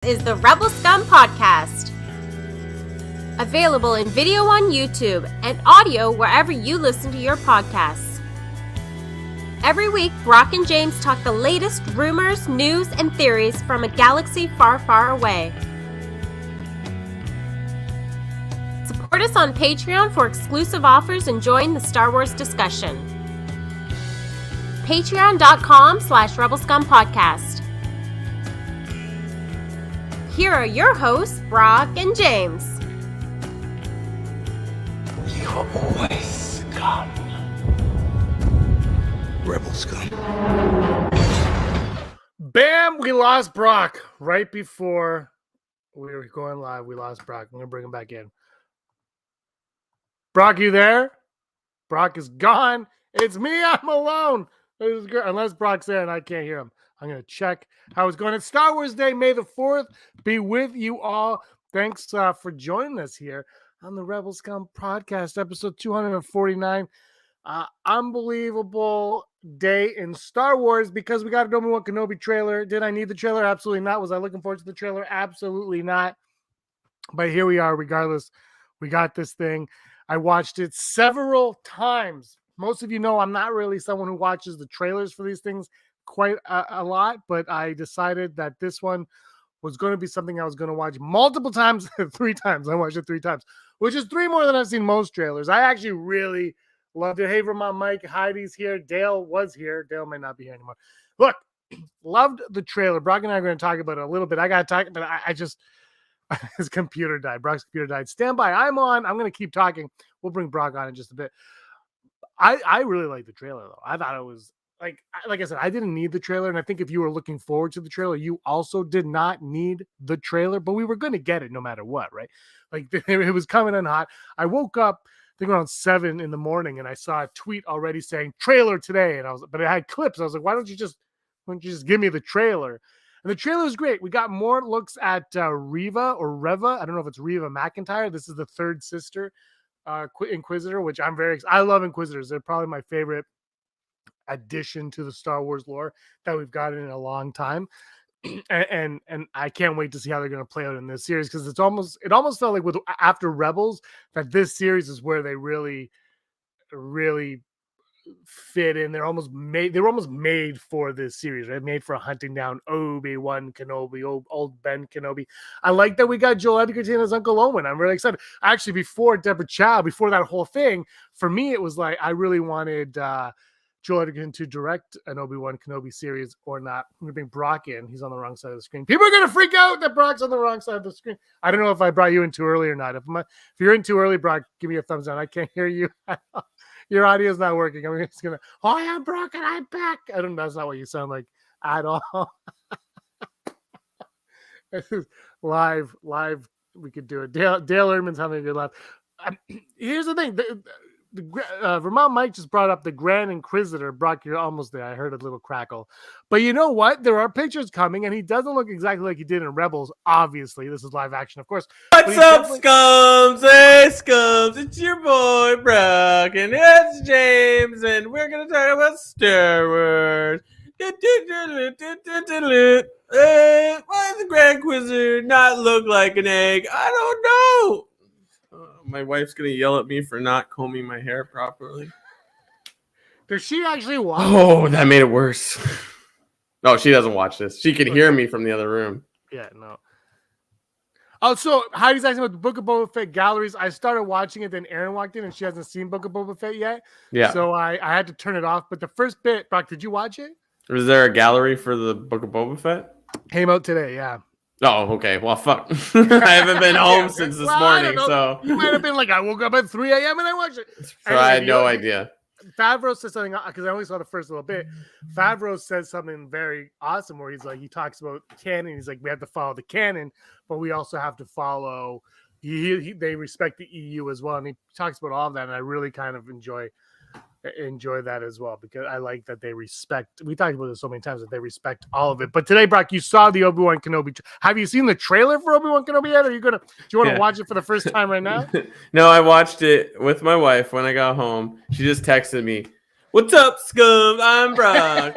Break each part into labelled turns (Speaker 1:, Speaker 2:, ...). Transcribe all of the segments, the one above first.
Speaker 1: Is the Rebel Scum podcast. Available in video on YouTube and audio wherever you listen to your podcasts. Every week, Brock and James talk the latest rumors, news, and theories from a galaxy far, far away. Support us on Patreon for exclusive offers and join the Star Wars discussion. Patreon.com/Rebel Scum podcast. Here are your hosts, Brock and James.
Speaker 2: You're always scum. Rebel scum.
Speaker 3: Bam! We lost Brock right before we were going live. We lost Brock. I'm going to bring him back in. Brock, you there? Brock is gone. It's me. I'm alone. Unless Brock's there and I can't hear him. I'm going to check how it's going. It's Star Wars Day, May the 4th. Be with you all. Thanks for joining us here on the Rebel Scum podcast, episode 249. Unbelievable day in Star Wars because we got an Obi-Wan Kenobi trailer. Did I need the trailer? Absolutely not. Was I looking forward to the trailer? Absolutely not. But here we are, regardless. We got this thing. I watched it several times. Most of you know I'm not really someone who watches the trailers for these things quite a lot, but I decided that this one was going to be something I was going to watch multiple times. 3 times. I watched it 3 times, which is 3 more than I've seen most trailers. I actually really loved it. Hey, Vermont Mike, Heidi's here. Dale was here. Dale may not be here anymore. Look, loved the trailer. Brock and I are going to talk about it a little bit. I got to talk, but I just, his computer died. Brock's computer died. Stand by. I'm on. I'm going to keep talking. We'll bring Brock on in just a bit. I really liked the trailer, though. I thought it was, like I said, I didn't need the trailer, and I think if you were looking forward to the trailer, you also did not need the trailer, but we were going to get it no matter what, right? Like, it was coming in hot. I woke up, I think around 7 in the morning, and I saw a tweet already saying trailer today, and but it had clips. I was like, why don't you just give me the trailer? And the trailer is great. We got more looks at Reva. I don't know if it's Reva McEntire. This is the third sister Inquisitor, which I love Inquisitors. They're probably my favorite addition to the Star Wars lore that we've gotten in a long time. and I can't wait to see how they're going to play out in this series, because it almost felt like after Rebels that this series is where they really fit in. They were almost made for this series, right? Made for hunting down Obi-Wan Kenobi, old Ben Kenobi. I like that we got Joel Edgerton as Uncle Owen. I'm really excited. Actually, before Deborah Chow, before that whole thing, for me, it was like I really wanted Joel Edgerton to direct an Obi-Wan Kenobi series or not. I'm going to bring Brock in. He's on the wrong side of the screen. People are going to freak out that Brock's on the wrong side of the screen. I don't know if I brought you in too early or not. If you're in too early, Brock, give me a thumbs down. I can't hear you. Your audio is not working. I'm just going to, I am Brock and I'm back. I don't know. That's not what you sound like at all. This is live. We could do it. Dale Erdman's having a good laugh. Here's the thing. Vermont Mike just brought up the Grand Inquisitor. Brock, you're almost there. I heard a little crackle. But you know what? There are pictures coming, and he doesn't look exactly like he did in Rebels. Obviously, this is live action, of course.
Speaker 4: What's up, Scums? Hey, Scums. It's your boy, Brock, and it's James, and we're going to talk about Star Wars. Why does the Grand Inquisitor not look like an egg? I don't know. My wife's going to yell at me for not combing my hair properly.
Speaker 3: Does she actually watch?
Speaker 4: Oh, that made it worse. No, she doesn't watch this. She can hear me from the other room.
Speaker 3: Yeah, no. Oh, so Heidi's asking about the Book of Boba Fett galleries. I started watching it, then Erin walked in, and she hasn't seen Book of Boba Fett yet.
Speaker 4: Yeah.
Speaker 3: So I had to turn it off. But the first bit, Brock, did you watch it?
Speaker 4: Was there a gallery for the Book of Boba Fett?
Speaker 3: Came out today, yeah.
Speaker 4: Oh, okay. Well, fuck. I haven't been home since this morning, so
Speaker 3: you might have been like, I woke up at 3 a.m. and I watched it.
Speaker 4: So I had no idea.
Speaker 3: Favreau said something, because I only saw the first little bit. Favreau says something very awesome where he's like, he talks about canon. He's like, we have to follow the canon, but we also have to follow. They respect the EU as well, and he talks about all of that. And I really kind of enjoy that as well, because I like that they respect. We talked about this so many times that they respect all of it. But today, Brock, you saw the Obi-Wan Kenobi. Have you seen the trailer for Obi-Wan Kenobi yet? Do you want to watch it for the first time right now?
Speaker 4: No, I watched it with my wife when I got home. She just texted me, "What's up, Scum? I'm Brock."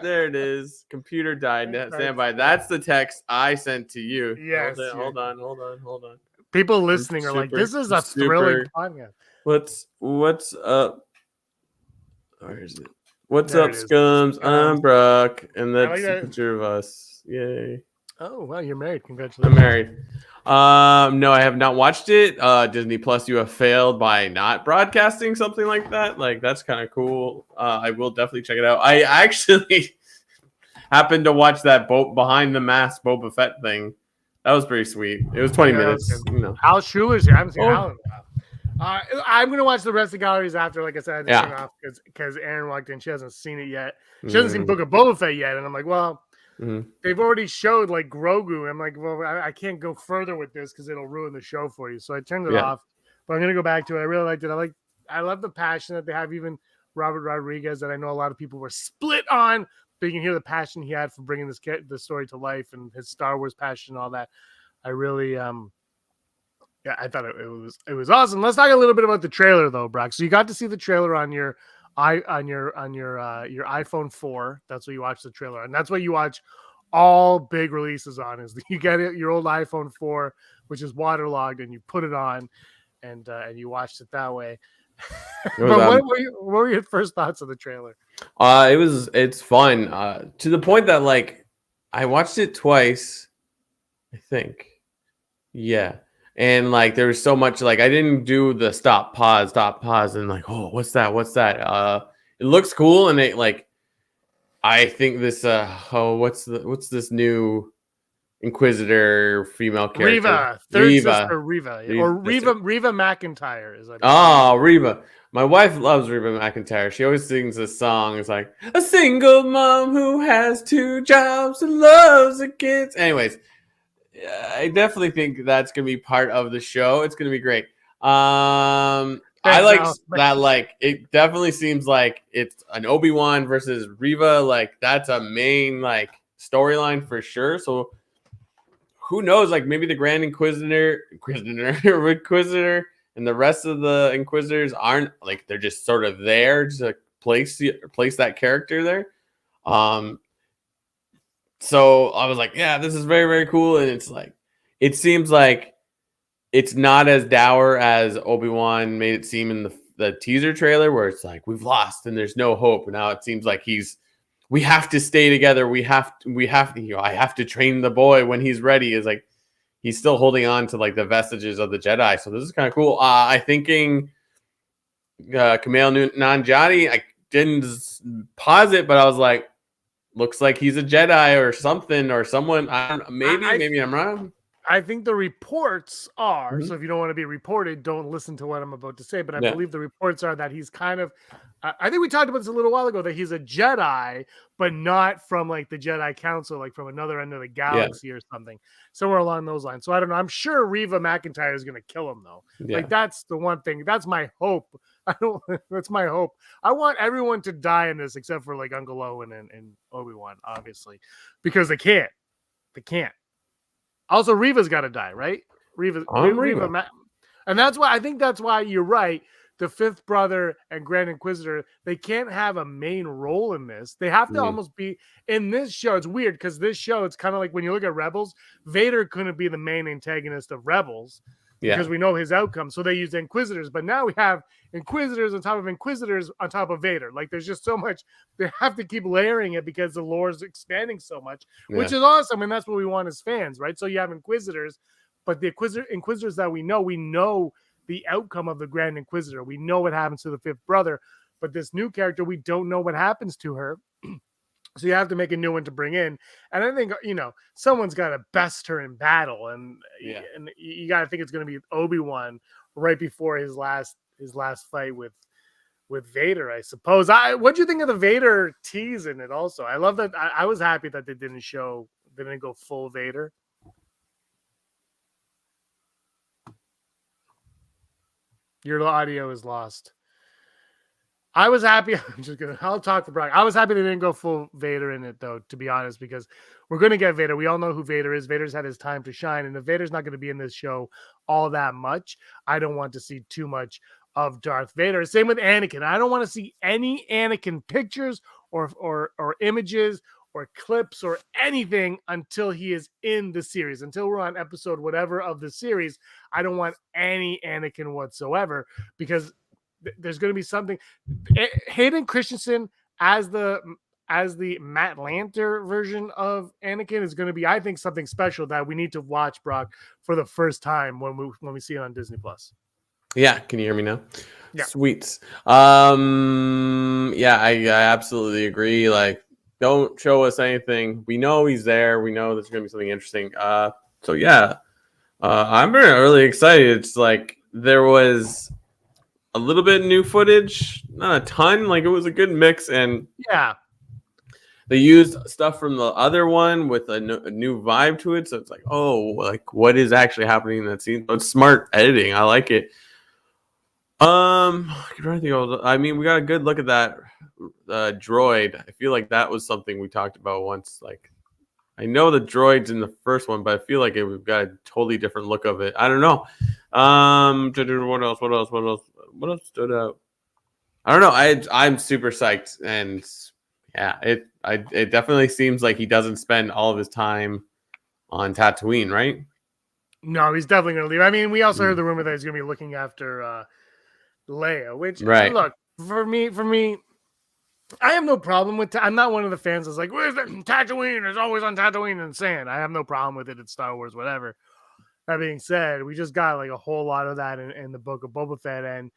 Speaker 4: There it is. Computer died.
Speaker 3: That's
Speaker 4: Stand by. That's the text I sent to you.
Speaker 3: Yes.
Speaker 4: Hold on.
Speaker 3: People listening are like, this is a thrilling podcast.
Speaker 4: What's up? Where is it? What's
Speaker 3: There
Speaker 4: up,
Speaker 3: it is.
Speaker 4: Scums? I'm Brock, and that's
Speaker 3: like
Speaker 4: a
Speaker 3: that.
Speaker 4: picture of us. Yay.
Speaker 3: Oh, well, you're married. Congratulations.
Speaker 4: I'm married. No, I have not watched it. Disney Plus, you have failed by not broadcasting something like that. Like, that's kind of cool. I will definitely check it out. I actually happened to watch that behind the mask Boba Fett thing. That was pretty sweet. It was 20 minutes. You know.
Speaker 3: Al Schuler's here. I haven't seen Al in a while. I'm gonna watch the rest of the galleries after. Like I said, I had to turn off because Erin walked in. She hasn't seen it yet. She hasn't seen Book of Boba Fett yet, and I'm like, well, they've already showed like Grogu. I'm like, well, I can't go further with this because it'll ruin the show for you. So I turned it off. But I'm gonna go back to it. I really liked it. I love the passion that they have. Even Robert Rodriguez, that I know a lot of people were split on, but you can hear the passion he had for bringing this story to life and his Star Wars passion and all that. I really yeah, I thought it was awesome. Let's talk a little bit about the trailer though, Brock. So you got to see the trailer on your iPhone 4. That's what you watch the trailer, and that's what you watch all big releases on. Is you get your old iPhone 4, which is waterlogged, and you put it on, and you watched it that way. But what were your first thoughts of the trailer?
Speaker 4: It's fun to the point that like I watched it twice, I think. Yeah. And like there was so much like I didn't do the stop pause and like, oh, what's that? It looks cool, and it like I think this what's this new Inquisitor female character?
Speaker 3: Sister Reva McEntire is
Speaker 4: Reva. My wife loves Reba McEntire. She always sings this song. It's like a single mom who has 2 jobs and loves the kids. Anyways, I definitely think that's gonna be part of the show. It's gonna be great. I like that. Like, it definitely seems like it's an Obi-Wan versus Reva. Like, that's a main like storyline for sure. So, who knows? Like, maybe the Grand Inquisitor, and the rest of the Inquisitors aren't like they're just sort of there to place that character there. So I was like, yeah, this is very, very cool. And it's like, it seems like it's not as dour as Obi-Wan made it seem in the teaser trailer, where it's like, we've lost and there's no hope. And now it seems like we have to stay together. I have to train the boy when he's ready. Is like, he's still holding on to like the vestiges of the Jedi. So this is kind of cool. I thinking Kumail Nanjiani, I didn't pause it, but I was like, looks like he's a Jedi or something or someone. I don't know. Maybe I'm wrong.
Speaker 3: I think the reports are, so if you don't want to be reported, don't listen to what I'm about to say. But I believe the reports are that he's kind of, I think we talked about this a little while ago, that he's a Jedi, but not from like the Jedi Council, like from another end of the galaxy or something, somewhere along those lines. So I don't know. I'm sure Reva McEntire is going to kill him though. Yeah. Like, that's the one thing. That's my hope. That's my hope. I want everyone to die in this except for like Uncle Owen and Obi-Wan, obviously, because they can't. Also, Reva's got to die, right? Reva. And that's why I think that's why you're right. The 5th brother and Grand Inquisitor, they can't have a main role in this. They have to almost be in this show. It's weird because this show, it's kind of like when you look at Rebels, Vader couldn't be the main antagonist of Rebels because we know his outcome. So they used Inquisitors, but now we have Inquisitors on top of Inquisitors on top of Vader. Like, there's just so much. They have to keep layering it because the lore is expanding so much, which is awesome. And that's what we want as fans, right? So you have Inquisitors, but the Inquisitors that we know the outcome of the Grand Inquisitor. We know what happens to the 5th brother, but this new character, we don't know what happens to her. So you have to make a new one to bring in. And I think, someone's got to best her in battle. And you got to think it's going to be Obi-Wan right before his last fight with Vader, I suppose. What do you think of the Vader tease in it also? I love that. I was happy that they didn't go full Vader. Your audio is lost. I was happy. I'll talk for Brock. I was happy they didn't go full Vader in it, though, to be honest, because we're going to get Vader. We all know who Vader is. Vader's had his time to shine, and if Vader's not going to be in this show all that much, I don't want to see too much of Darth Vader. Same with Anakin. I don't want to see any Anakin pictures or images or clips or anything until he is in the series, until we're on episode whatever of the series. I don't want any Anakin whatsoever, because there's going to be something. Hayden Christensen as the Matt Lanter version of Anakin is going to be, I think, something special that we need to watch, Brock, for the first time when we see it on Disney Plus.
Speaker 4: Yeah, can you hear me now?
Speaker 3: Yeah.
Speaker 4: Sweet. Yeah, I absolutely agree. Like, don't show us anything. We know he's there. We know there's gonna be something interesting. So yeah, I'm really excited. It's like there was a little bit of new footage, not a ton. Like, it was a good mix, and
Speaker 3: Yeah.
Speaker 4: they used stuff from the other one with a new vibe to it. So it's like, oh, like what is actually happening in that scene? So it's smart editing. I like it. I mean, we got a good look at that droid. I feel like that was something we talked about once. Like, I know the droids in the first one, but I feel like we've got a totally different look of it. I don't know. What else? What else stood out? I don't know. I'm super psyched, and yeah, it definitely seems like he doesn't spend all of his time on Tatooine, right?
Speaker 3: No, he's definitely going to leave. I mean, we also heard the rumor that he's going to be looking after Leia, which,
Speaker 4: right.
Speaker 3: Look, for me, I have no problem with I'm not one of the fans that's like, where's the Tatooine? It's always on Tatooine and sand. I have no problem with it. It's Star Wars, whatever. That being said, we just got like a whole lot of that in the book of Boba Fett, and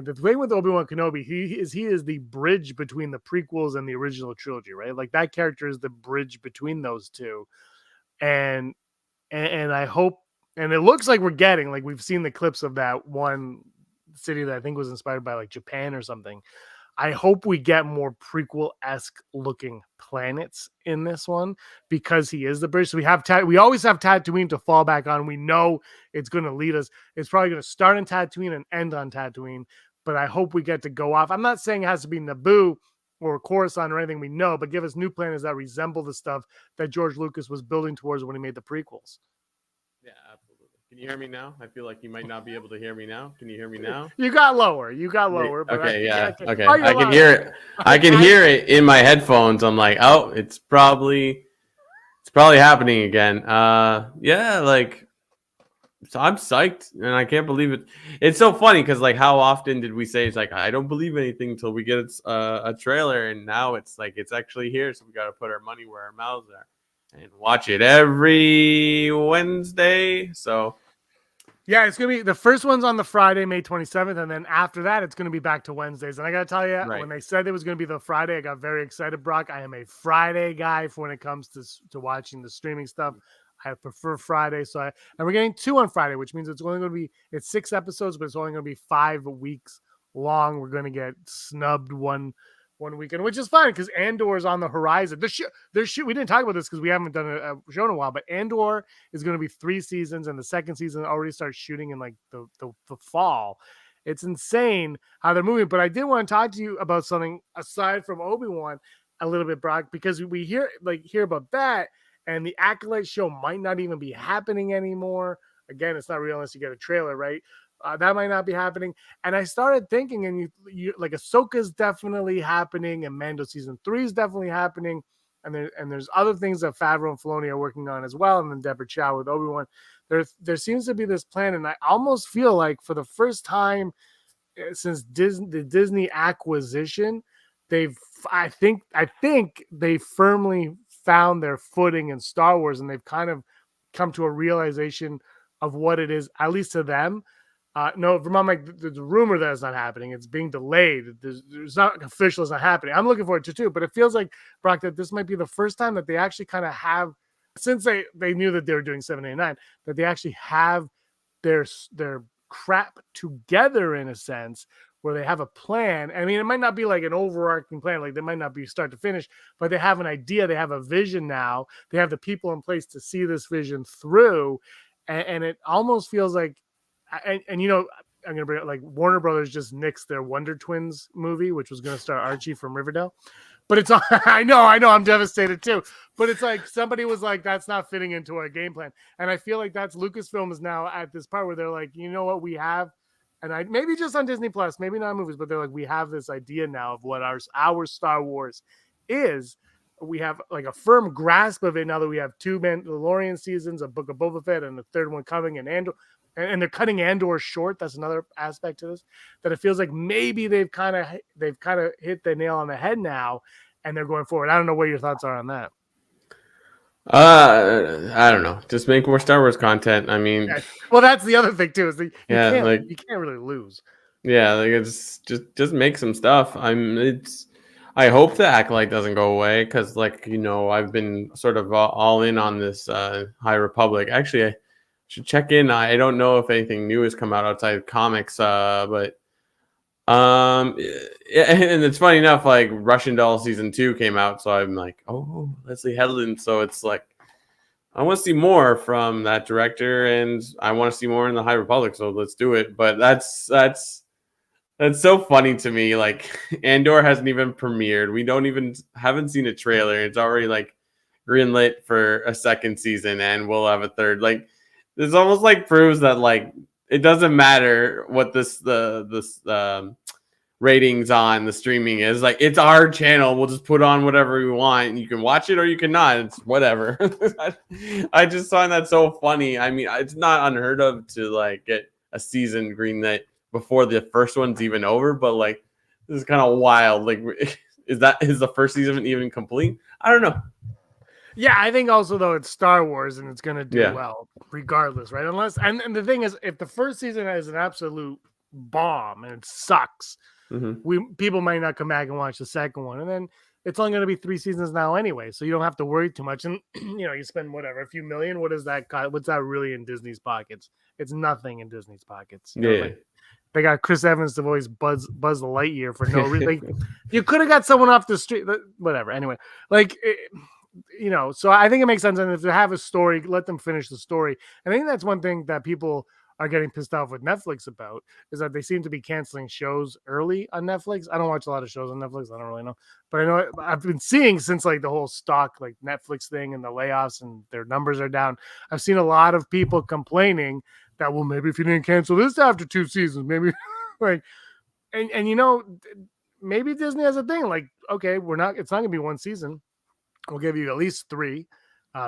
Speaker 3: the thing with Obi-Wan Kenobi, he is the bridge between the prequels and the original trilogy, right? Like, that character is the bridge between those two, and I hope, and it looks like we're getting, like, we've seen the clips of that one city that I think was inspired by like Japan or something. I hope we get more prequel-esque looking planets in this one, because he is the bridge. So we always have Tatooine to fall back on. We know it's going to lead us. It's probably going to start in Tatooine and end on Tatooine, but I hope we get to go off. I'm not saying it has to be Naboo or Coruscant or anything we know, but give us new planets that resemble the stuff that George Lucas was building towards when he made the prequels.
Speaker 4: Yeah, absolutely. Can you hear me now? I feel like you might not be able to hear me now. Can you hear me now?
Speaker 3: You got lower. But
Speaker 4: okay, okay.
Speaker 3: Oh,
Speaker 4: I can hear it. I can hear it in my headphones. I'm like, oh, it's probably happening again. Yeah, like, so I'm psyched, and I can't believe it. It's so funny because, like, how often did we say it's like, I don't believe anything until we get a trailer, and now it's like it's actually here, so we got to put our money where our mouths are and watch it every Wednesday. So
Speaker 3: yeah, it's gonna be, the first one's on the Friday, May 27th, and then after that, it's gonna be back to Wednesdays. And I gotta tell you,
Speaker 4: Right.
Speaker 3: when they said it was gonna be the Friday, I got very excited, Brock. I am a Friday guy for when it comes to watching the streaming stuff. I prefer Friday, and we're getting 2 on Friday, which means it's only gonna be 6 episodes, but it's only gonna be 5 weeks long. We're gonna get snubbed one weekend, which is fine because Andor is on the horizon. We didn't talk about this because we haven't done a show in a while, but Andor is going to be 3 seasons, and the second season already starts shooting in like the fall. It's insane how they're moving. But I did want to talk to you about something aside from Obi-Wan a little bit, Brock, because we hear about that, and the Acolyte show might not even be happening anymore. Again, it's not real unless you get a trailer, right? That might not be happening. And I started thinking, and you like, Ahsoka's definitely happening, and Mando season 3 is definitely happening, and there's other things that Favreau and Filoni are working on as well, and then Deborah Chow with Obi-Wan. There seems to be this plan, and I almost feel like for the first time since the Disney acquisition, I think they firmly found their footing in Star Wars, and they've kind of come to a realization of what it is, at least to them. No, Vermont, like, there's a rumor that it's not happening. It's being delayed. There's not official. It's not happening. I'm looking forward to it too, but it feels like, Brock, that this might be the first time that they actually kind of have, since they knew that they were doing 789, that they actually have their crap together in a sense, where they have a plan. I mean, it might not be like an overarching plan, like they might not be start to finish, but they have an idea. They have a vision now. They have the people in place to see this vision through, and it almost feels like. And you know, I'm gonna bring it, like, Warner Brothers just nixed their Wonder Twins movie, which was gonna star Archie from Riverdale. But it's I know, I'm devastated too. But it's like somebody was like, that's not fitting into our game plan. And I feel like that's Lucasfilm is now at this part where they're like, you know what, we have, and maybe just on Disney Plus, maybe not movies, but they're like, we have this idea now of what our Star Wars is we have like a firm grasp of it now that we have 2 Mandalorian seasons, a Book of Boba Fett, and the third one coming, and Andor, and they're cutting Andor short. That's another aspect to this, that it feels like maybe they've kind of hit the nail on the head now, and they're going forward. I don't know what your thoughts are on that.
Speaker 4: I don't know. Just make more Star Wars content. I mean,
Speaker 3: well, that's the other thing too. Is that
Speaker 4: like
Speaker 3: you can't really lose.
Speaker 4: Yeah, like it's just make some stuff. I hope the Acolyte doesn't go away because, like, I've been sort of all in on this High Republic. Actually, I should check in. I don't know if anything new has come out outside of comics, but yeah, and it's funny enough, like Russian Doll season 2 came out, so I'm like, oh, Leslie Headland. So it's like I want to see more from that director, and I want to see more in the High Republic. So let's do it. But that's so funny to me. Like Andor hasn't even premiered. We haven't seen a trailer. It's already like greenlit for a second season, and we'll have a third. Like this almost like proves that like it doesn't matter what the ratings on the streaming is. Like it's our channel. We'll just put on whatever we want, and you can watch it or you cannot. It's whatever. I just find that so funny. I mean, it's not unheard of to like get a season greenlit before the first one's even over, but like this is kind of wild. Like, is the first season even complete? I don't know.
Speaker 3: Yeah, I think also though it's Star Wars and it's gonna do well regardless, right? Unless and the thing is, if the first season is an absolute bomb and it sucks, people might not come back and watch the second one, and then it's only going to be 3 seasons now anyway, so you don't have to worry too much. And you spend whatever a few million. What is that? What's that really in Disney's pockets? It's nothing in Disney's pockets. Like, they got Chris Evans to voice Buzz Lightyear for no reason. Like, you could have got someone off the street. Whatever. Anyway, like. So I think it makes sense. And if they have a story, let them finish the story. I think that's one thing that people are getting pissed off with Netflix about, is that they seem to be canceling shows early on Netflix. I don't watch a lot of shows on Netflix. I don't really know, but I know I've been seeing since like the whole stock, like Netflix thing and the layoffs and their numbers are down. I've seen a lot of people complaining that, well, maybe if you didn't cancel this after 2 seasons, maybe like, and maybe Disney has a thing like, okay, it's not going to be 1 season. We'll give you at least 3,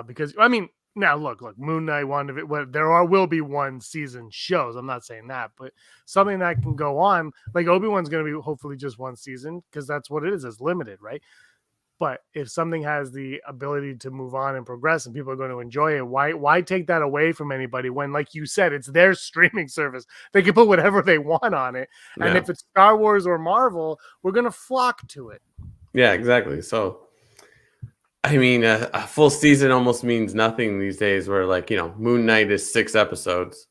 Speaker 3: because I mean, now look, Moon Knight, will be 1 season shows. I'm not saying that, but something that can go on, like Obi-Wan's going to be hopefully just 1 season because that's what it is. It's limited, right? But if something has the ability to move on and progress, and people are going to enjoy it, why take that away from anybody when, like you said, it's their streaming service? They can put whatever they want on it, and if it's Star Wars or Marvel, we're going to flock to it.
Speaker 4: Yeah, exactly. So. I mean, a full season almost means nothing these days where, like, Moon Knight is 6 episodes.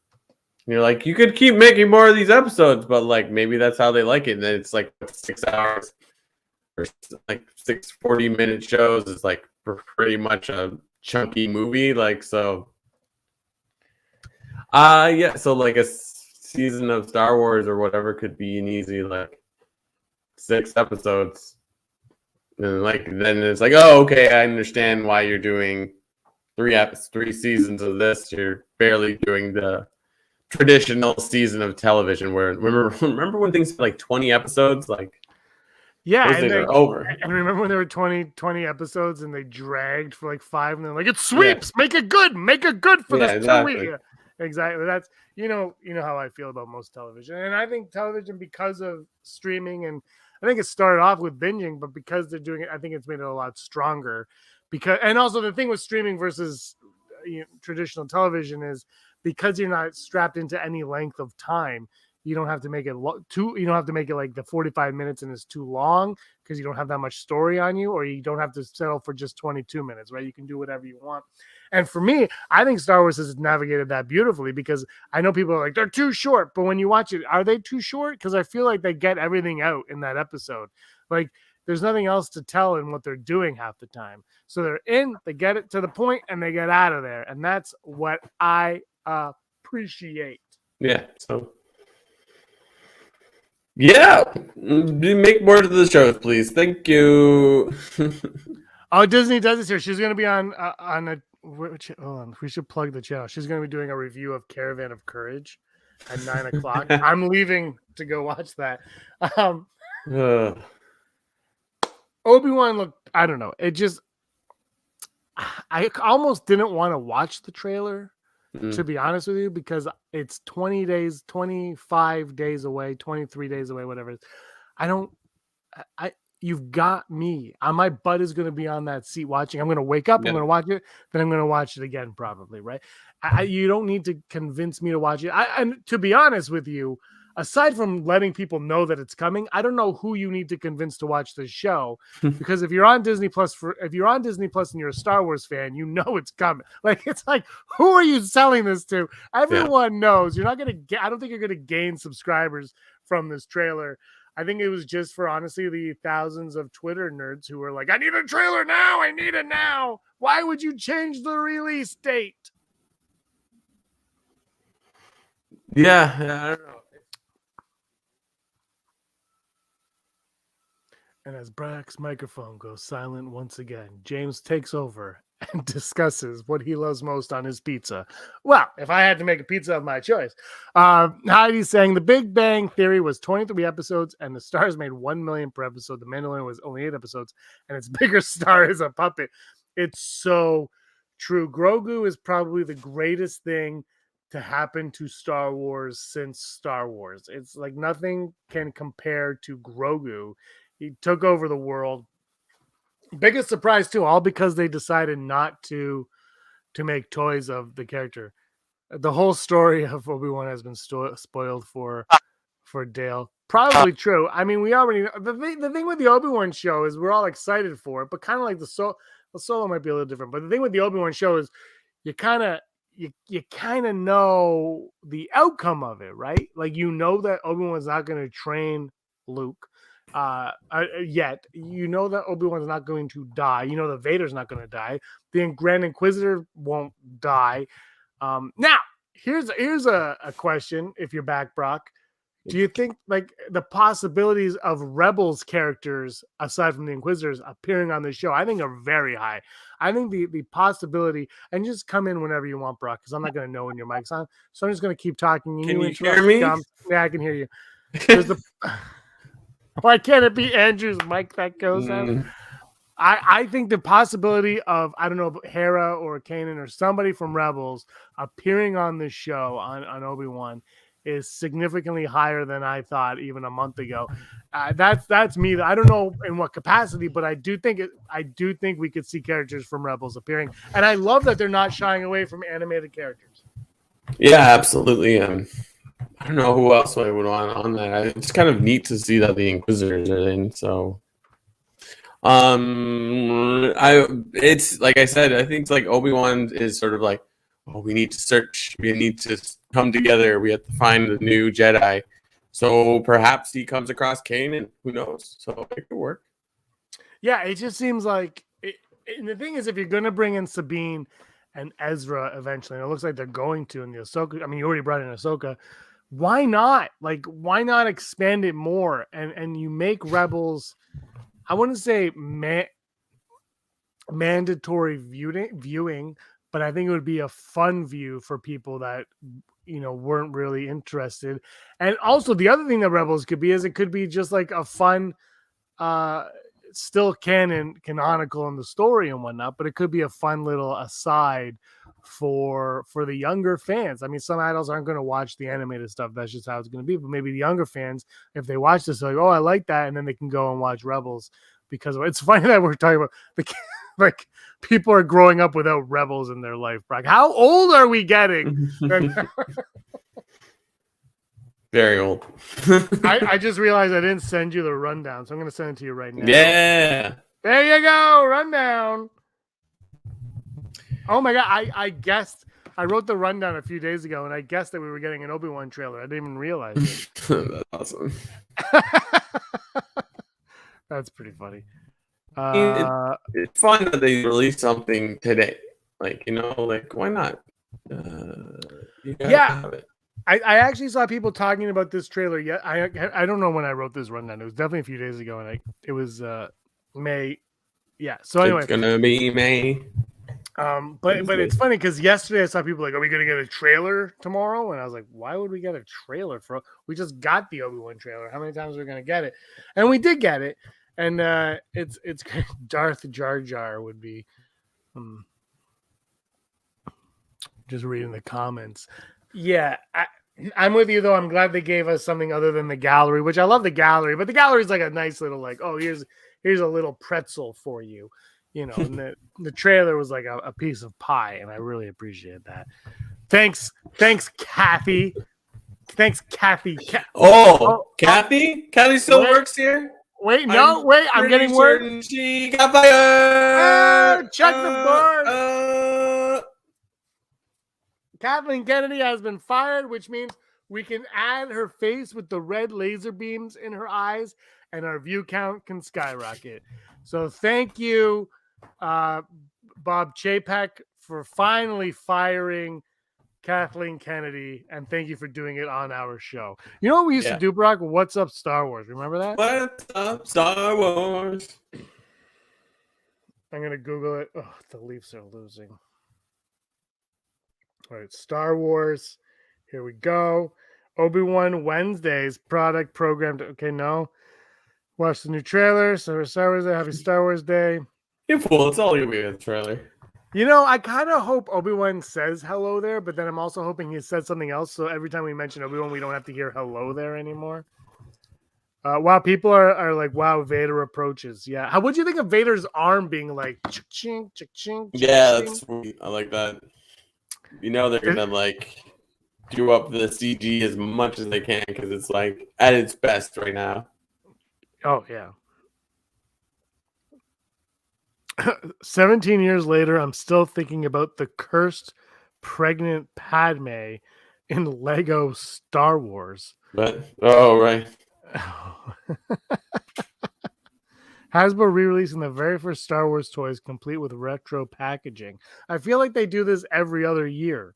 Speaker 4: And you're like, you could keep making more of these episodes, but, like, maybe that's how they like it. And then it's, like, 6 hours or, like, 6 40-minute shows is, like, pretty much a chunky movie. Like, so. So, like, a season of Star Wars or whatever could be an easy, like, 6 episodes. And then it's like, oh, okay, I understand why you're doing 3 seasons of this. You're barely doing the traditional season of television where remember when things had like 20 episodes? Like,
Speaker 3: yeah,
Speaker 4: those days are over.
Speaker 3: And remember when there were 20 episodes and they dragged for like 5 and they're like, it sweeps, make it good for this exactly. 2 weeks. Exactly. That's you know how I feel about most television. And I think television, because of streaming, and I think it started off with binging, but because they're doing it, I think it's made it a lot stronger. And also the thing with streaming versus traditional television is, because you're not strapped into any length of time, you don't have to make it you don't have to make it like the 45 minutes and it's too long because you don't have that much story on you, or you don't have to settle for just 22 minutes, right? You can do whatever you want. And for me, I think Star Wars has navigated that beautifully, because I know people are like, they're too short, but when you watch it, are they too short? Because I feel like they get everything out in that episode. Like, there's nothing else to tell in what they're doing half the time. So they're in, they get it to the point, and they get out of there. And that's what I appreciate.
Speaker 4: Yeah. So, yeah, make more of the shows, please. Thank you.
Speaker 3: Oh, Disney does this here. She's going to be on a. Hold on, we should plug the channel. She's going to be doing a review of Caravan of Courage at 9:00. I'm leaving to go watch that. Obi-Wan looked I don't know. It just, I almost didn't want to watch the trailer, to be honest with you, because it's 20 days, 25 days away, 23 days away, whatever it is. You've got me. My butt is going to be on that seat watching. I'm going to wake up, I'm going to watch it, then I'm going to watch it again probably, right? You don't need to convince me to watch it. And to be honest with you, aside from letting people know that it's coming, I don't know who you need to convince to watch this show, because if you're on Disney Plus and you're a Star Wars fan, you know it's coming. Like, it's like, who are you selling this to? Everyone knows. You're not going to get, I don't think you're going to gain subscribers from this trailer. I think it was just for, honestly, the thousands of Twitter nerds who were like, I need a trailer now. I need it now. Why would you change the release date?
Speaker 4: Yeah, I don't know.
Speaker 3: And as Brock's microphone goes silent once again, James takes over and discusses what he loves most on his pizza. Well, if I had to make a pizza of my choice. Heidi's saying The Big Bang Theory was 23 episodes and the stars made 1 million per episode. The Mandalorian was only 8 episodes and its bigger star is a puppet. It's so true. Grogu is probably the greatest thing to happen to Star Wars since Star Wars. It's like nothing can compare to Grogu. He took over the world. Biggest surprise too, all because they decided not to make toys of the character. The whole story of Obi-Wan has been spoiled for Dale. Probably true. I mean, we already the thing with the Obi-Wan show is we're all excited for it, but kind of like the Solo might be a little different. But the thing with the Obi-Wan show is you kind of know the outcome of it, right? Like, you know that Obi-Wan's not going to train Luke yet. You know that Obi-Wan's not going to die. You know that Vader's not going to die. The Grand Inquisitor won't die. Now, here's a question. If you're back, Brock, do you think like the possibilities of Rebels characters aside from the Inquisitors appearing on the show, I think are very high. I think the possibility, and just come in whenever you want, Brock, because I'm not going to know when your mic's on. So I'm just going to keep talking.
Speaker 4: Can you hear me?
Speaker 3: Scum. Yeah, I can hear you. Why can't it be Andrew's mic that goes out? I think the possibility of, I don't know, Hera or Kanan or somebody from Rebels appearing on this show on Obi-Wan is significantly higher than I thought even a month ago. That's me. I don't know in what capacity, but I do think we could see characters from Rebels appearing, and I love that they're not shying away from animated characters.
Speaker 4: Yeah, absolutely. I don't know who else I would want on that. It's kind of neat to see that the Inquisitors are in. So, it's like I said, I think like Obi-Wan is sort of like, oh, we need to search, we need to come together, we have to find the new Jedi. So perhaps he comes across Kanan. Who knows? So it could work.
Speaker 3: Yeah, it just seems like it. And the thing is, if you're going to bring in Sabine and Ezra eventually, and it looks like they're going to in the Ahsoka. I mean, you already brought in Ahsoka. Why not? Like, why not expand it more? And you make Rebels, I wouldn't say mandatory viewing, but I think it would be a fun view for people that, you know, weren't really interested. And also the other thing that Rebels could be is it could be just like a fun, still canonical in the story and whatnot, but it could be a fun little aside for the younger fans. I mean, some adults aren't going to watch the animated stuff. That's just how it's going to be. But maybe the younger fans, if they watch this, they're like, oh, I like that. And then they can go and watch Rebels, because it's funny that we're talking about like people are growing up without Rebels in their life. Brock, how old are we getting?
Speaker 4: Very old.
Speaker 3: I just realized I didn't send you the rundown, so I'm going to send it to you right now.
Speaker 4: Yeah.
Speaker 3: There you go. Rundown. Oh my God. I guessed. I wrote the rundown a few days ago, and I guessed that we were getting an Obi-Wan trailer. I didn't even realize it.
Speaker 4: That's awesome.
Speaker 3: That's pretty funny.
Speaker 4: It's fun that they released something today. Like, you know, like, why not? You gotta have it.
Speaker 3: I actually saw people talking about this trailer. Yeah, I don't know when I wrote this rundown. It was definitely a few days ago, and it was May. Yeah. So anyway,
Speaker 4: it's gonna be May.
Speaker 3: But it's funny because yesterday I saw people like, "Are we gonna get a trailer tomorrow?" And I was like, "Why would we get a trailer for? We just got the Obi-Wan trailer. How many times are we gonna get it?" And we did get it. And it's Darth Jar Jar would be. Just reading the comments. Yeah, I'm with you though. I'm glad they gave us something other than the gallery, which I love the gallery, but the gallery is like a nice little like, oh, here's a little pretzel for you, you know. And the trailer was like a piece of pie, and I really appreciate that. Thanks, Kathy. Thanks, Kathy.
Speaker 4: Kathy? Kathy still works here?
Speaker 3: Wait, I'm getting word.
Speaker 4: She got fired.
Speaker 3: Check the board. Kathleen Kennedy has been fired, which means we can add her face with the red laser beams in her eyes, and our view count can skyrocket. So thank you, Bob Chapek, for finally firing Kathleen Kennedy, and thank you for doing it on our show. You know what we used to do, Brock? What's Up Star Wars? Remember that?
Speaker 4: What's Up Star Wars?
Speaker 3: I'm going to Google it. Oh, the Leafs are losing. All right, Star Wars. Here we go. Obi-Wan Wednesdays product programmed. Okay, no. Watch the new trailer. So Star Wars Day. Happy Star Wars Day.
Speaker 4: You fool. It's all you be in the trailer.
Speaker 3: You know, I kind of hope Obi-Wan says hello there, but then I'm also hoping he said something else. So every time we mention Obi-Wan, we don't have to hear hello there anymore. Wow, people are like, wow, Vader approaches. Yeah. How would you think of Vader's arm being like, ching, ching, ching?
Speaker 4: Yeah, that's sweet. I like that. You know, they're going to like do up the CG as much as they can because it's like at its best right now.
Speaker 3: Oh, yeah. 17 years later, I'm still thinking about the cursed pregnant Padme in Lego Star Wars.
Speaker 4: But right.
Speaker 3: Hasbro re-releasing the very first Star Wars toys complete with retro packaging. I feel like they do this every other year.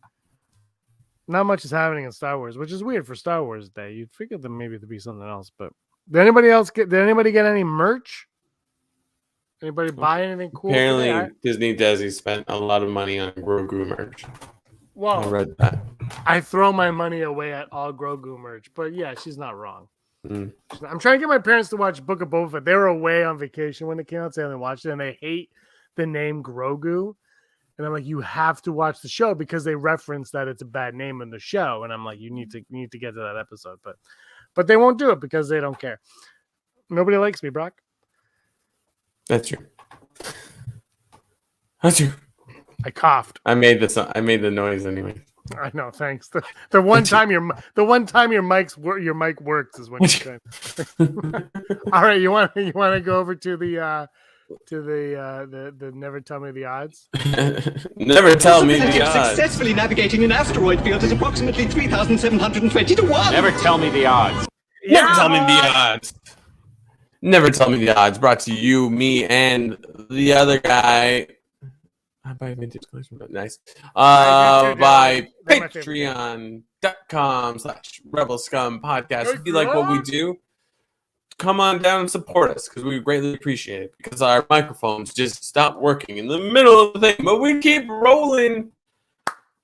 Speaker 3: Not much is happening in Star Wars, which is weird for Star Wars Day. You'd figure that maybe there'd be something else, but did anybody get any merch? Anybody buy anything cool?
Speaker 4: Apparently, Disney Desi spent a lot of money on Grogu merch.
Speaker 3: Well,
Speaker 4: I read that.
Speaker 3: I throw my money away at all Grogu merch, but yeah, she's not wrong.
Speaker 4: Mm.
Speaker 3: I'm trying to get my parents to watch Book of Boba Fett. They were away on vacation when it came out, so they only watched it, and they hate the name Grogu. And I'm like, you have to watch the show because they reference that it's a bad name in the show. And I'm like, you need to get to that episode, but they won't do it because they don't care. Nobody likes me, Brock.
Speaker 4: That's true. That's true.
Speaker 3: I coughed.
Speaker 4: I made the noise anyway.
Speaker 3: I know. Thanks. The one time your mic works is when you say. All right, you want to go over to the never tell me the odds.
Speaker 4: Never tell me the odds.
Speaker 5: Successfully navigating an asteroid field is approximately 3,720 to 1.
Speaker 2: Never tell me the odds.
Speaker 4: Never tell me the odds. Never tell me the odds. Brought to you, me, and the other guy. I buy vintage collection, but nice. By patreon.com/Rebel Scum Podcast. If you like what we do, come on down and support us because we greatly appreciate it because our microphones just stopped working in the middle of the thing. But we keep rolling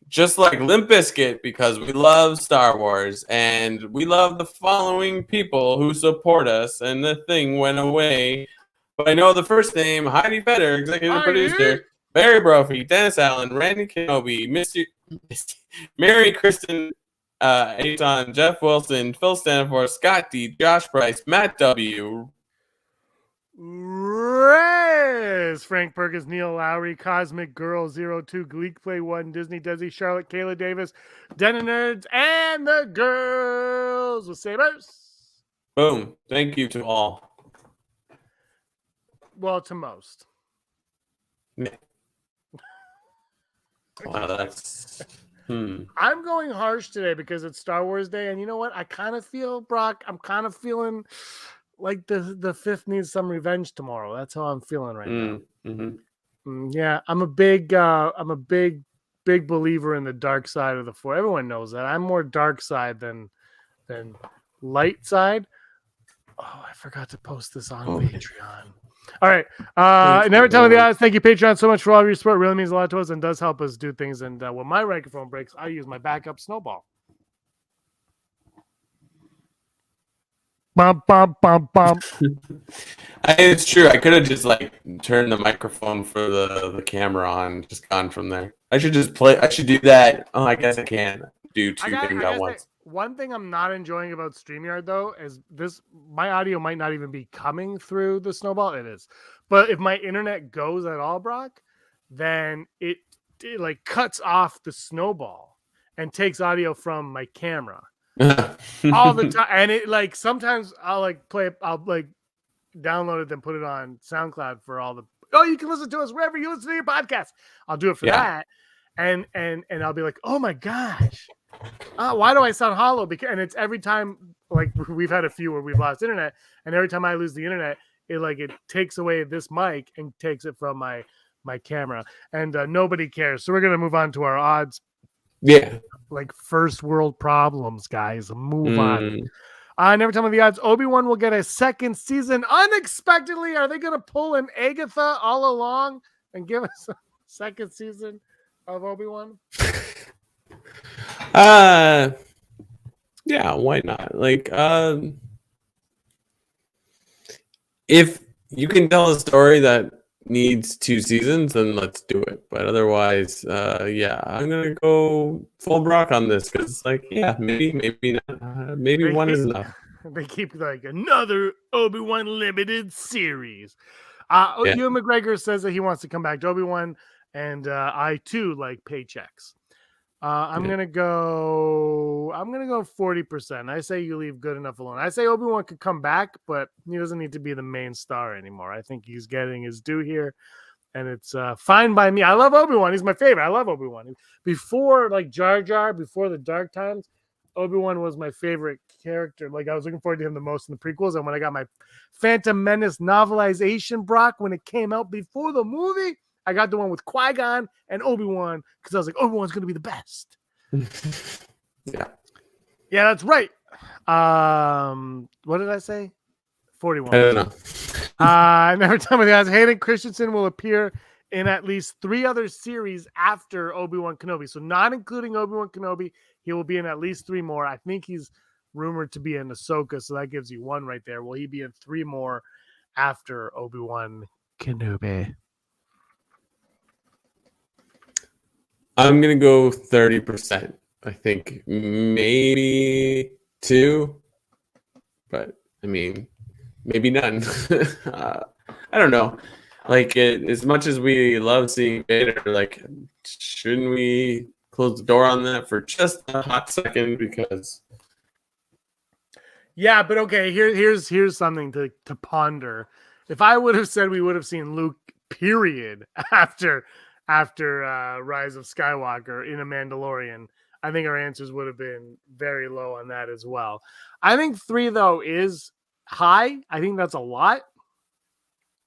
Speaker 4: just like Limp Bizkit because we love Star Wars and we love the following people who support us. And the thing went away. But I know the first name, Heidi Fetter, executive producer, Barry Brophy, Dennis Allen, Randy Kenobi, Mary Kristen Aton, Jeff Wilson, Phil Stanford, Scott D, Josh Price, Matt W,
Speaker 3: Rez, Frank Perkins, Neil Lowry, Cosmic Girl 02, Gleek Play 1, Disney Desi, Charlotte, Kayla Davis, Denna Nerds, and the Girls with Sabers.
Speaker 4: Boom. Thank you to all.
Speaker 3: Well, to most.
Speaker 4: Wow, that's...
Speaker 3: I'm going harsh today because it's Star Wars Day, and you know what? I kind of feel, Brock, I'm kind of feeling like the fifth needs some revenge tomorrow. That's how I'm feeling right now. Mm-hmm. Yeah, I'm a big believer in the dark side of the Force. Everyone knows that. I'm more dark side than light side. Oh, I forgot to post this on Patreon. All right. Never tell me the odds. Thank you, Patreon, so much for all of your support. It really means a lot to us and does help us do things. And when my microphone breaks, I use my backup snowball. Bump, bump, bump, bump.
Speaker 4: It's true. I could have just like turned the microphone for the camera on, just gone from there. I should just play. I should do that. Oh, I guess I can do two things at
Speaker 3: I say,
Speaker 4: once.
Speaker 3: one thing I'm not enjoying about StreamYard though is this: my audio might not even be coming through the snowball. It is, but if my internet goes at all, Brock, then it like cuts off the snowball and takes audio from my camera all the time. And it like sometimes I'll like download it, then put it on SoundCloud for all the. Oh, you can listen to us wherever you listen to your podcast. I'll do it for that, and I'll be like, oh my gosh. Why do I sound hollow? Because and it's every time like we've had a few where we've lost internet, and every time I lose the internet, it takes away this mic and takes it from my camera, and nobody cares. So we're gonna move on to our odds.
Speaker 4: Yeah,
Speaker 3: like first world problems, guys. Move on. Never tell me the odds. Obi-Wan will get a second season unexpectedly. Are they gonna pull an Agatha all along and give us a second season of Obi-Wan?
Speaker 4: Yeah, why not? Like, if you can tell a story that needs 2 seasons, then let's do it. But otherwise, yeah, I'm gonna go full Brock on this because, like, yeah, maybe not. Maybe one is enough.
Speaker 3: They keep like another Obi-Wan limited series.
Speaker 4: Yeah.
Speaker 3: Ewan McGregor says that he wants to come back to Obi-Wan, and I too like paychecks. I'm gonna go 40%. I say you leave good enough alone. I say Obi-Wan could come back, but he doesn't need to be the main star anymore. I think he's getting his due here, and it's fine by me. I love Obi-Wan. He's my favorite. I love Obi-Wan. Before like Jar Jar, before the dark times, Obi-Wan was my favorite character. Like I was looking forward to him the most in the prequels, and when I got my Phantom Menace novelization, Brock, when it came out before the movie, I got the one with Qui-Gon and Obi-Wan because I was like, Obi-Wan's going to be the best.
Speaker 4: Yeah,
Speaker 3: that's right. What did I say? 41.
Speaker 4: I don't know.
Speaker 3: Never tell me the odds. Hayden Christensen will appear in at least 3 other series after Obi-Wan Kenobi. So not including Obi-Wan Kenobi, he will be in at least 3 more. I think he's rumored to be in Ahsoka, so that gives you 1 right there. Will he be in 3 more after Obi-Wan Kenobi?
Speaker 4: I'm gonna go 30%. I think maybe 2, but I mean, maybe none. I don't know. Like as much as we love seeing Vader, like shouldn't we close the door on that for just a hot second? Because
Speaker 3: yeah, but okay, here's something to ponder. If I would have said we would have seen Luke, period, after Rise of Skywalker in a Mandalorian, I think our answers would have been very low on that as well. I think 3 though is high. I think that's a lot.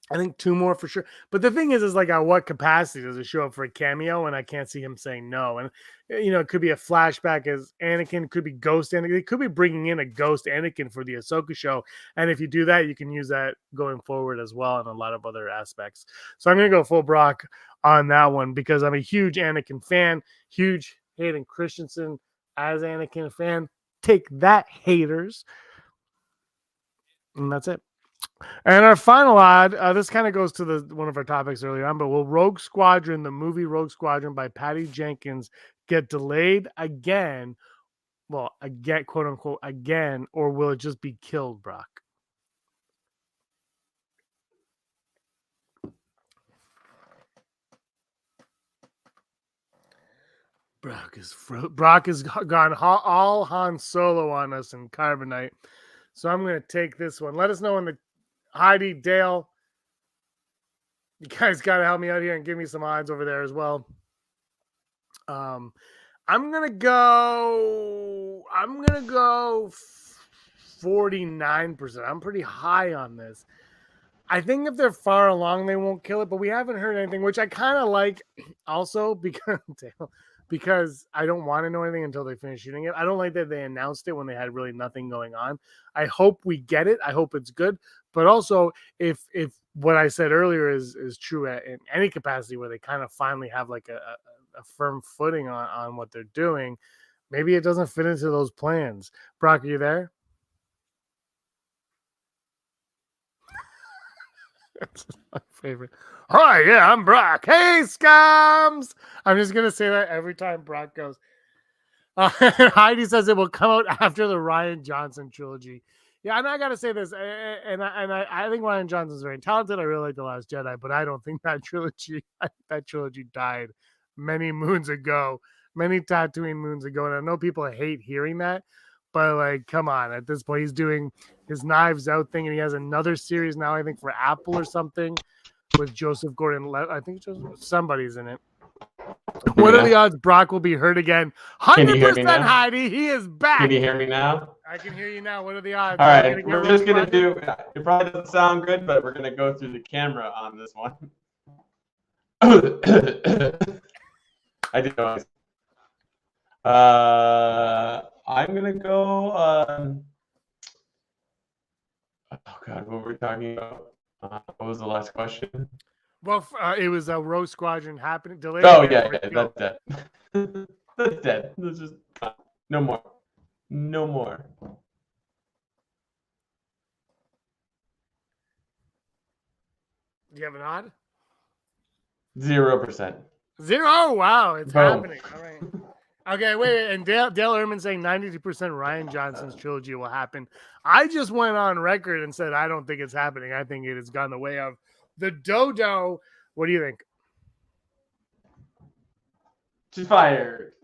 Speaker 3: I think 2 more for sure. But the thing is like at what capacity does it show up for a cameo? And I can't see him saying no. And it could be a flashback as Anakin, it could be Ghost Anakin. It could be bringing in a Ghost Anakin for the Ahsoka show. And if you do that, you can use that going forward as well in a lot of other aspects. So I'm going to go full Brock on that one because I'm a huge Anakin fan, huge Hayden Christensen as Anakin fan. Take that, haters. And that's it. And our final odd, this kind of goes to one of our topics earlier on, but will Rogue Squadron, the movie Rogue Squadron by Patty Jenkins, get delayed again? Well, again, quote unquote, again, or will it just be killed, Brock? Brock has gone all Han Solo on us in Carbonite. So I'm going to take this one. Let us know in the Heidi, Dale, you guys got to help me out here and give me some odds over there as well. I'm gonna go 49%. I'm pretty high on this. I think if they're far along, they won't kill it, but we haven't heard anything, which I kind of like also because I don't want to know anything until they finish shooting it. I don't like that they announced it when they had really nothing going on. I hope we get it. I hope it's good. But also, if what I said earlier is true in any capacity where they kind of finally have like a firm footing on what they're doing, maybe it doesn't fit into those plans. Brock, are you there? That's my favorite. Hi, yeah, I'm Brock. Hey, Scums! I'm just gonna say that every time Brock goes. Heidi says it will come out after the Ryan Johnson trilogy. Yeah, and I gotta say this, I think Ryan Johnson's very talented. I really like The Last Jedi, but I don't think that trilogy died many moons ago, many Tatooine moons ago. And I know people hate hearing that, but like, come on, at this point, he's doing his Knives Out thing, and he has another series now, I think, for Apple or something with Joseph Gordon. I think somebody's in it. What are the odds Brock will be hurt again? 100% Heidi. He is back.
Speaker 4: Can you hear me now?
Speaker 3: I can hear you now. What are the odds?
Speaker 4: All right. We're just going to do, it probably doesn't sound good, but we're going to go through the camera on this one. I did know. I'm going to go. Oh, God. What were we talking about? What was the last question?
Speaker 3: Well, it was a Rogue Squadron happening. Delayed.
Speaker 4: Oh, yeah. That's dead. That's dead. That's just no more. No more.
Speaker 3: Do you have an odd?
Speaker 4: 0%.
Speaker 3: 0? Oh, wow. It's
Speaker 4: Boom.
Speaker 3: happening. All right. Okay, wait. And Dale Ehrman saying 92% Ryan Johnson's trilogy will happen. I just went on record and said I don't think it's happening. I think it has gone the way of the dodo. What do you think?
Speaker 4: She's fired.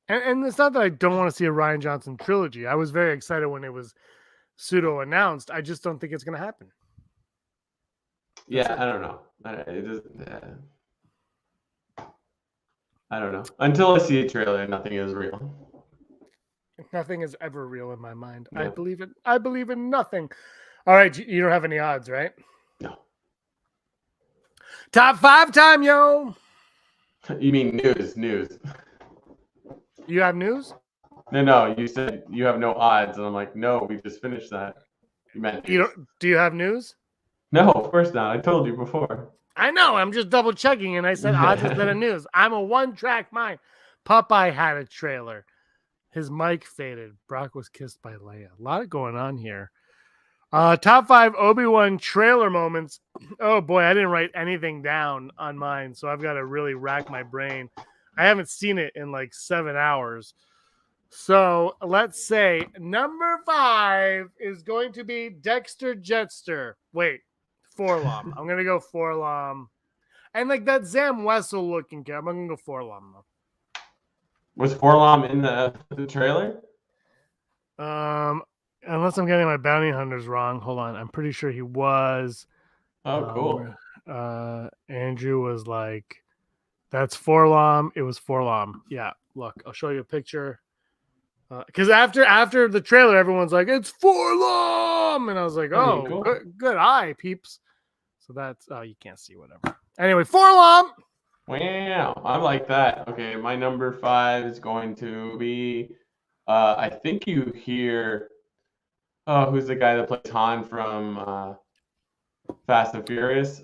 Speaker 3: And it's not that I don't want to see a Ryan Johnson trilogy. I was very excited when it was pseudo announced. I just don't think it's going to happen.
Speaker 4: Yeah, I don't know. It doesn't. I don't know. Until I see a trailer, nothing is real.
Speaker 3: Nothing is ever real in my mind.
Speaker 4: Yeah.
Speaker 3: I believe in nothing. All right, you don't have any odds, right?
Speaker 4: No.
Speaker 3: Top 5 time, yo.
Speaker 4: You mean news?
Speaker 3: You have news?
Speaker 4: No. You said you have no odds, and I'm like, no, we just finished that. You meant news.
Speaker 3: Do you have news?
Speaker 4: No, of course not. I told you before.
Speaker 3: I know. I'm just double checking, and I said odds instead of news. I'm a one-track mind. Popeye had a trailer. His mic faded. Brock was kissed by Leia. A lot going on here. Top 5 Obi-Wan trailer moments. Oh boy, I didn't write anything down on mine, so I've got to really rack my brain. I haven't seen it in like 7 hours. So let's say number 5 is going to be Dexter Jetster. Wait, Forlom. I'm going to go Forlom. And like that Zam Wessel looking guy. I'm going to go Forlom though.
Speaker 4: Was Forlom in the trailer?
Speaker 3: Unless I'm getting my bounty hunters wrong. Hold on. I'm pretty sure he was.
Speaker 4: Oh, cool.
Speaker 3: Andrew was like, that's Forlom. It was Forlom. Yeah. Look, I'll show you a picture. Because after the trailer, everyone's like, it's Forlom. And I was like, oh,
Speaker 4: cool.
Speaker 3: good eye, peeps. So that's, you can't see whatever. Anyway, Forlom.
Speaker 4: Wow, I like that. Okay, my number 5 is going to be, I think you hear, who's the guy that plays Han from Fast and Furious?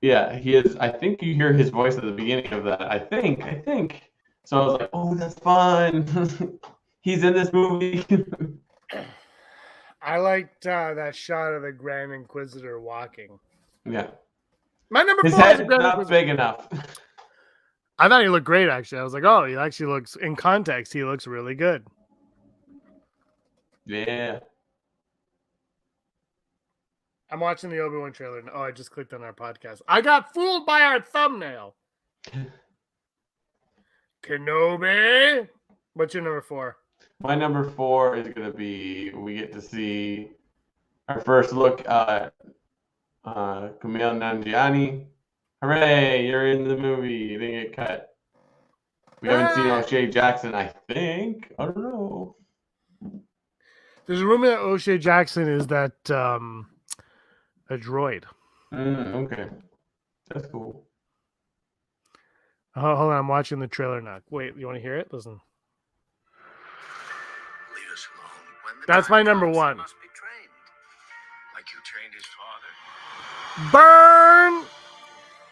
Speaker 4: Yeah, he is. I think you hear his voice at the beginning of that. I think. So I was like, oh, that's fun. He's in this movie.
Speaker 3: I liked that shot of the Grand Inquisitor walking.
Speaker 4: Yeah.
Speaker 3: My number 4
Speaker 4: his head is not big enough.
Speaker 3: I thought he looked great, actually. I was like, oh, he actually looks, in context, he looks really good.
Speaker 4: Yeah.
Speaker 3: I'm watching the Obi-Wan trailer. Oh, I just clicked on our podcast. I got fooled by our thumbnail. Kenobi. What's your number 4?
Speaker 4: My number 4 is going to be, we get to see our first look at Kumail Nanjiani. Hooray, you're in the movie. You didn't get cut. We haven't seen O'Shea Jackson, I think. I don't know.
Speaker 3: There's a rumor that O'Shea Jackson is that a droid.
Speaker 4: Okay. That's cool.
Speaker 3: Oh, hold on, I'm watching the trailer now. Wait, you want to hear it? Listen.
Speaker 2: Leave us alone.
Speaker 3: That's my number 1.
Speaker 2: Must be trained, like you trained his father.
Speaker 3: Burn!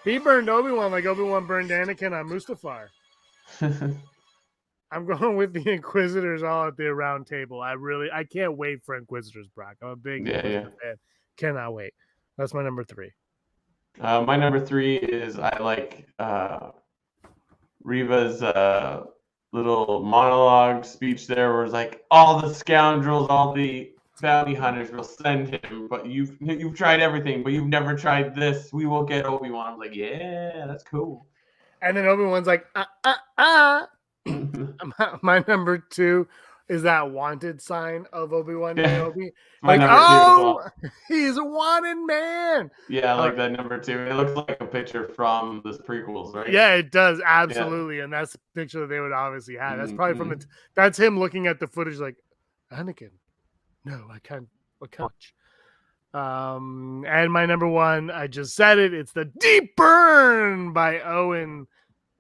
Speaker 3: He burned Obi-Wan like Obi-Wan burned Anakin on Mustafar. I'm going with the Inquisitors all at the round table. I can't wait for Inquisitors, Brock. I'm a big Inquisitor fan. Cannot wait. That's my number 3.
Speaker 4: My number 3 is I like Reva's little monologue speech there, where it's like, all the scoundrels, all the bounty hunters will send him, but you've tried everything, but you've never tried this. We will get Obi-Wan. I'm like, yeah, that's cool.
Speaker 3: And then Obi-Wan's like, My number 2 is that wanted sign of Obi-Wan Kenobi.
Speaker 4: My
Speaker 3: like,
Speaker 4: number 2 as well.
Speaker 3: He's a wanted man.
Speaker 4: Yeah, I like that number 2. It looks like a picture from the prequels, right?
Speaker 3: Yeah, it does, absolutely. Yeah. And that's the picture that they would obviously have. That's probably from that's him looking at the footage like, Anakin, no, I can't watch. And my number 1, I just said it. It's the Deep Burn by Owen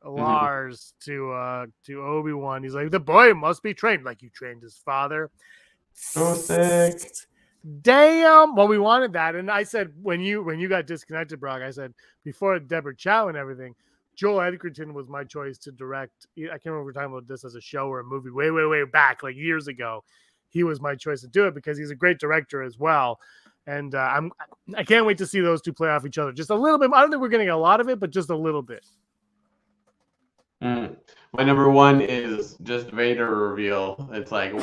Speaker 3: Lars to Obi-Wan. He's like, the boy must be trained like you trained his father.
Speaker 4: So sick.
Speaker 3: Damn. Well, we wanted that. And I said, when you got disconnected, Brock, I said, before Deborah Chow and everything, Joel Edgerton was my choice to direct. I can't remember if we're talking about this as a show or a movie way back, like years ago. He was my choice to do it because he's a great director as well. And I can't wait to see those two play off each other just a little bit. I don't think we're getting a lot of it, but just a little bit.
Speaker 4: My number 1 is just Vader reveal. It's like, none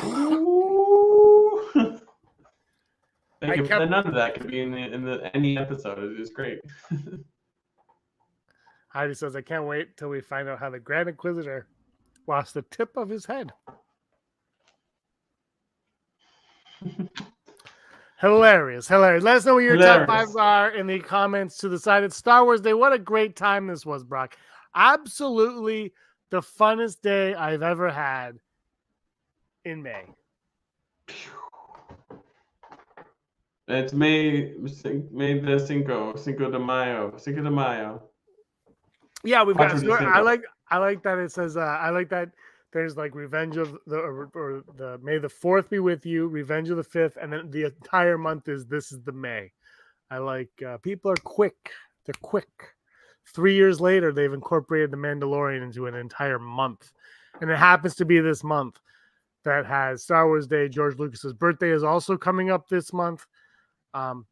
Speaker 4: of that could be in any episode. It's great.
Speaker 3: Heidi says, I can't wait till we find out how the Grand Inquisitor lost the tip of his head. Hilarious. Let us know what your top 5 are in the comments to the side. It's Star Wars Day. What a great time this was, Brock. Absolutely the funnest day I've ever had in May.
Speaker 4: It's May the Cinco de Mayo.
Speaker 3: Yeah, we've got. I like that it says. I like that there's like Revenge of the May the 4th be with you, Revenge of the 5th, and then the entire month is This is the May. I like people are quick. They're quick. 3 years later, they've incorporated The Mandalorian into an entire month. And it happens to be this month that has Star Wars Day. George Lucas's birthday is also coming up this month.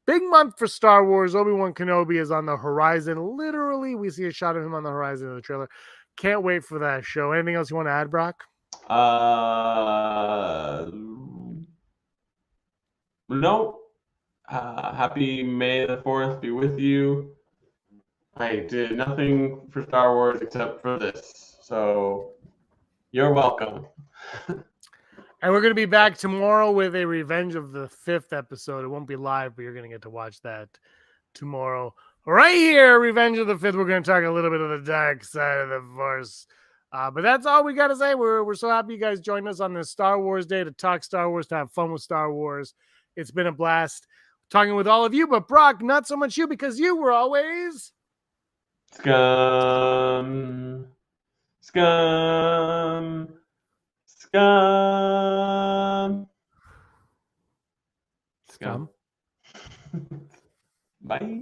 Speaker 3: Big month for Star Wars. Obi-Wan Kenobi is on the horizon. Literally, we see a shot of him on the horizon in the trailer. Can't wait for that show. Anything else you want to add, Brock?
Speaker 4: No. Happy May the 4th be with you. I did nothing for Star Wars except for this. So you're welcome.
Speaker 3: And we're going to be back tomorrow with a Revenge of the 5th episode. It won't be live, but you're going to get to watch that tomorrow. Right here, Revenge of the 5th. We're going to talk a little bit of the dark side of the Force. But that's all we got to say. We're so happy you guys joined us on this Star Wars Day to talk Star Wars, to have fun with Star Wars. It's been a blast talking with all of you. But Brock, not so much you, because you were always...
Speaker 4: Scum. Scum. Scum. Scum. Bye.